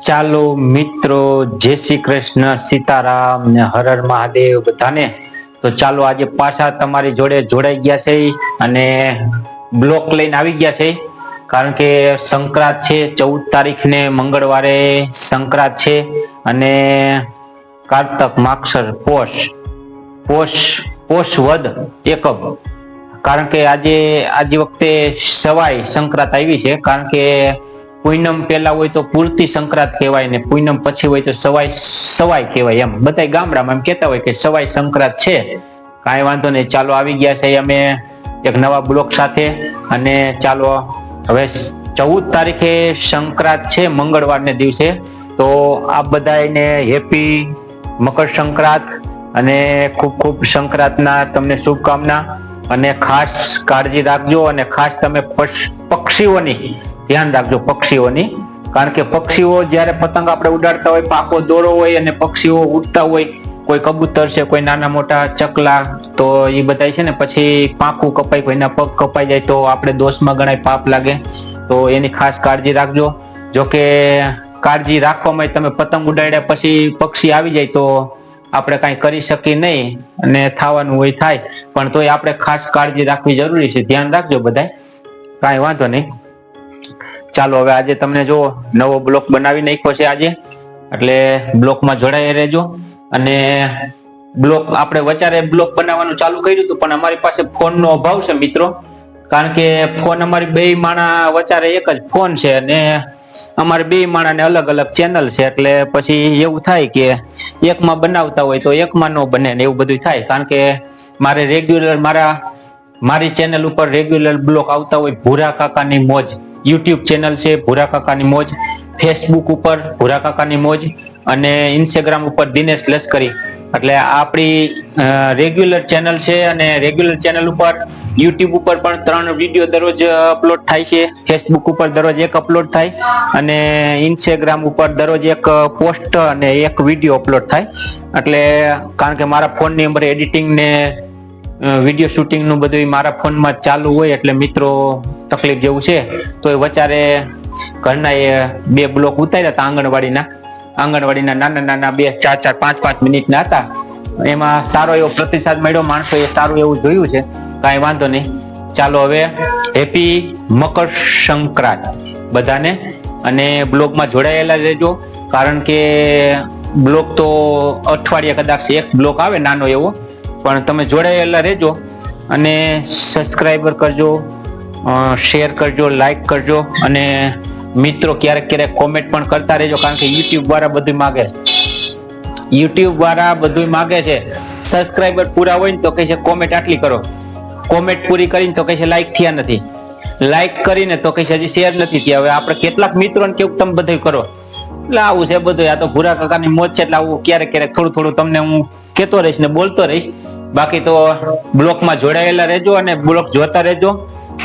ચાલો મિત્રો, જય શ્રી કૃષ્ણ, સીતારામ ને હર હર મહાદેવ બધાને. તો ચાલો આજે પાછા તમારી જોડે જોડાઈ ગયા છે અને બ્લોક લઈને આવી ગયા છે. કારણ કે સંક્રાંત છે, 14 તારીખને મંગળવારે સંક્રાંત છે અને કારતક માગસર પોષ વદ એકમ. કારણ કે આજે વખતે સવાઈ સંક્રાંત આવી છે. કારણ કે પૂનમ પહેલા હોય તો પૂર્તિ સંક્રાંત કહેવાય ને પૂનમ પછી હોય તો સવાઈ કહેવાય. એમ બધા ગામડામાં એમ કહેતા હોય કે સવાઈ સંક્રાંત છે. કાંઈ વાંધો નહીં, ચાલો આવી ગયા છે અમે એક નવા બ્લોક સાથે. અને ચાલો હવે 14 તારીખે સંક્રાંત છે, મંગળવારને દિવસે. તો આ બધાને હેપી મકર સંક્રાંત અને ખૂબ ખૂબ સંક્રાંતના તમને શુભકામના. અને ખાસ કાળજી રાખજો અને ખાસ તમે પક્ષીઓની ધ્યાન રાખજો, પક્ષીઓની. કારણ કે પક્ષીઓ જ્યારે પતંગ આપણે ઉડાડતા હોય, પાકો દોરો હોય અને પક્ષીઓ ઉડતા હોય, કોઈ કબૂતર છે, કોઈ નાના મોટા ચકલા, તો એ બધા છે ને પછી પાંખું કપાય, કોઈના પગ કપાઈ જાય તો આપણે દોષમાં ગણાય, પાપ લાગે. તો એની ખાસ કાળજી રાખજો. જોકે કાળજી રાખવામાં તમે પતંગ ઉડાડ્યા પછી પક્ષી આવી જાય તો આપણે કાંઈ કરી શકીએ નહીં અને થવાનું હોય થાય, પણ તોય આપણે ખાસ કાળજી રાખવી જરૂરી છે. ધ્યાન રાખજો બધા, કાંઈ વાંધો નહીં. ચાલો હવે આજે તમને જો નવો બ્લોક બનાવી નાખ્યો છે આજે, એટલે બ્લોકમાં જોડાઈ રહેજો. અને બ્લોક આપણે વચારે બ્લોક બનાવવાનું ચાલુ કર્યું હતું, પણ અમારી પાસે ફોનનો અભાવ છે મિત્રો. કારણ કે ફોન અમારી બે માણા વચારે એક જ ફોન છે અને અમારે બે માણાને અલગ અલગ ચેનલ છે. એટલે પછી એવું થાય કે એકમાં બનાવતા હોય તો એકમાં ન બને ને એવું બધું થાય. કારણ કે મારે રેગ્યુલર મારી ચેનલ ઉપર રેગ્યુલર બ્લોક આવતા હોય. ભૂરા કાકાની મોજ યુટ્યુબ ચેનલ છે, ભૂરા કાકાની મોજ. ફેસબુક ઉપર ભૂરા કાકાની મોજ અને ઇન્સ્ટાગ્રામ ઉપર દિનેશ લશ્કરી. એટલે આપણી રેગ્યુલર ચેનલ છે અને રેગ્યુલર ચેનલ ઉપર યુટ્યુબ ઉપર પણ 3 વિડીયો દરરોજ અપલોડ થાય છે. ફેસબુક ઉપર દરરોજ એક અપલોડ થાય અને ઇન્સ્ટાગ્રામ ઉપર દરરોજ એક પોસ્ટ અને એક વિડીયો અપલોડ થાય. એટલે કારણ કે મારા ફોનની અંદર એડિટિંગ ને વિડીયો શૂટિંગ નું બધું મારા ફોનમાં ચાલુ હોય, એટલે મિત્રો તકલીફ જેવું છે. તો એ વચારે ઘરના એ 2 બ્લોક ઉતાર્યા હતા આંગણવાડીના નાના 2, 4, 5 મિનિટના હતા. એમાં સારો એવો પ્રતિસાદ મળ્યો, માણસો એ સારું એવું જોયું છે. કાંઈ વાંધો નહીં. ચાલો હવે હેપી મકર સંક્રાંત બધાને. અને બ્લોગમાં જોડાયેલા રહેજો. કારણ કે બ્લોગ તો અઠવાડિયે કદાચ એક બ્લોગ આવે નાનો એવો, પણ તમે જોડાયેલા રહેજો અને સબસ્ક્રાઈબર કરજો, શેર કરજો, લાઈક કરજો અને મિત્રો ક્યારેક કોમેન્ટ પણ કરતા રહેજો. કારણ કે યુટ્યુબ વાળા બધું માગે છે. સબસ્ક્રાઈબર પૂરા હોય ને તો કહે છે કોમેન્ટ આટલી કરો, કોમેન્ટ પૂરી કરીને તો કહે છે લાઈક થયા નથી, લાઈક કરીને તો કહે છે હજી શેર નથી થયા. હવે આપણે કેટલાક મિત્રોને કેવું તમે બધું કરો, એટલે આવું છે બધું. આ તો ભૂરા કાકાની મોજ છે, એટલે આવું ક્યારેક થોડું તમને હું કહેતો રહીશ ને બોલતો રહીશ. બાકી તો બ્લોકમાં જોડાયેલા રહેજો અને બ્લોક જોતા રહેજો.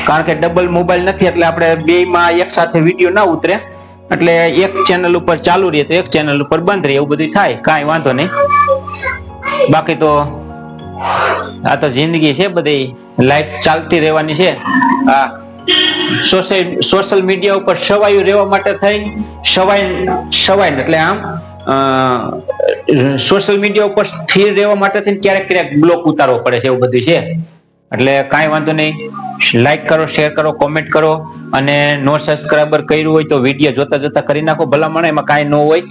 કારણ કે ડબલ મોબાઈલ નથી, એટલે આપણે બેયમાં એક સાથે વિડીયો ના ઉતરે. એટલે એક ચેનલ ઉપર ચાલુ રહે તો એક ચેનલ ઉપર બંધ રહે, એવું બધું થાય. કાંઈ વાંધો નહીં. બાકી તો આ તો જિંદગી છે, બધી લાઈફ ચાલતી રહેવાની છે. આ સોશિયલ મીડિયા ઉપર સવાયું રહેવા માટે થઈ સવાય એટલે આમ સોશિયલ મીડિયા ઉપર સ્થિર રહેવા માટે થઈને ક્યારેક બ્લોક ઉતારવો પડે છે, એવું બધું છે. એટલે કાંઈ વાંધો નહીં. લાઈક કરો, શેર કરો, કોમેન્ટ કરો અને નો સબસ્ક્રાઈબર કર્યું હોય તો વિડીયો જોતા કરી નાખો. ભલામણ એમાં કાંઈ ન હોય,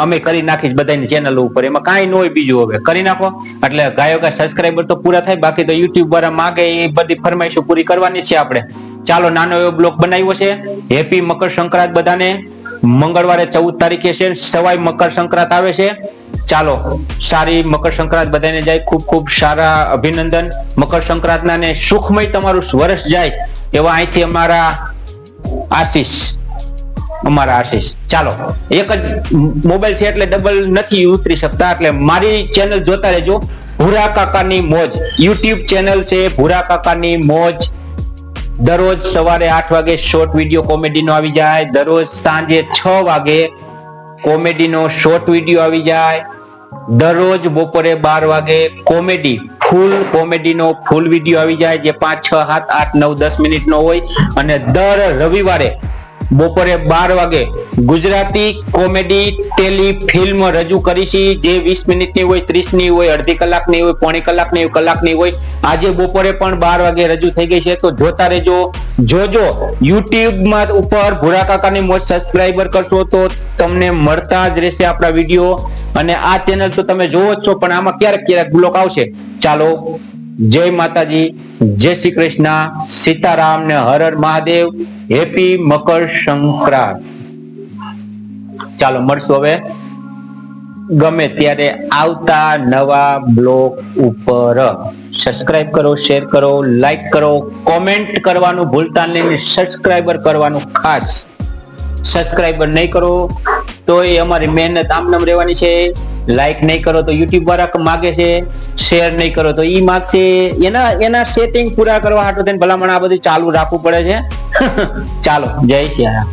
અમે કરી નાખીશ બધાની ચેનલ ઉપર, એમાં કાંઈ ન હોય. બીજું હવે કરી નાખો એટલે ગાયો સબસ્ક્રાઈબર તો પૂરા થાય. બાકી તો યુટ્યુબ વાળા માગે એ બધી ફરમાઈશો પૂરી કરવાની છે આપણે. ચાલો નાનો એવો બ્લોગ બનાવ્યો છે. હેપી મકર સંક્રાંત બધાને. મંગળવારે 14 તારીખે છે, સવાઈ મકર સંક્રાંત આવે છે. ચાલો સારી મકર સંક્રાંત બધાને જાય. ખૂબ સારા અભિનંદન મકર સંક્રાંતના ને સુખમય તમારું વર્ષ જાય એવા અહીંથી અમારા આશીષ. ચાલો એક જ મોબાઈલ છે એટલે ડબલ નથી ઉતરી શકતા, એટલે મારી ચેનલ જોતા રહેજો. ભૂરા કાકાની મોજ યુટ્યુબ ચેનલ છે, ભૂરા કાકાની મોજ. દરરોજ સવારે 8 વાગે શોર્ટ વિડીયો કોમેડીનો આવી જાય, દરરોજ સાંજે 6 વાગે કોમેડીનો શોર્ટ વિડીયો આવી જાય, દરરોજ બપોરે 12 વાગે કોમેડીનો ફૂલ વિડીયો આવી જાય, જે 5, 6, 7, 8, 9, 10 મિનિટનો હોય. અને દર રવિવારે બપોરે 12 વાગે ગુજરાતી કોમેડી ટેલી ફિલ્મ રજૂ કરીશી, જે 20 મિનિટની હોય, 30 ની હોય, અડધી કલાકની હોય, પોણી કલાકની હોય, કલાકની હોય. આજે બપોરે પણ 12 વાગે રજૂ થઈ ગઈ છે, તો જોતા રહેજો. જોજો YouTube માં ઉપર ભૂરા કાકાની મોજ સબસ્ક્રાઇબર કરશો તો તમને મળતા જ રહેશે આપણા વિડીયો. અને આ ચેનલ તો તમે જોવો જ છો, પણ આમાં ક્યારેક બ્લોક આવશે. ચાલો, જય માતાજી, જય શ્રી કૃષ્ણ, સીતારામ ને હર હર મહાદેવ. હેપી મકર સંક્રાંત. ચાલો મળશું હવે ગમે ત્યારે આવતા નવા બ્લોગ ઉપર. સબસ્ક્રાઇબ કરો, શેર કરો, લાઈક કરો, કોમેન્ટ કરવાનું ભૂલતા નહીં, સબસ્ક્રાઇબર કરવાનું ખાસ. સબસ્ક્રાઇબર નહીં કરો તો એ અમારી મહેનત આમનામ રહેવાની છે. લાઈક નહીં કરો તો યુટ્યુબ વાળા માગે છે, શેર નહીં કરો તો ઈ માગશે. એના સેટિંગ પૂરા કરવા હાટુ થઈને ભલામણ આ બધું ચાલુ રાખવું પડે છે. ચાલો, જય શ્રી રામ.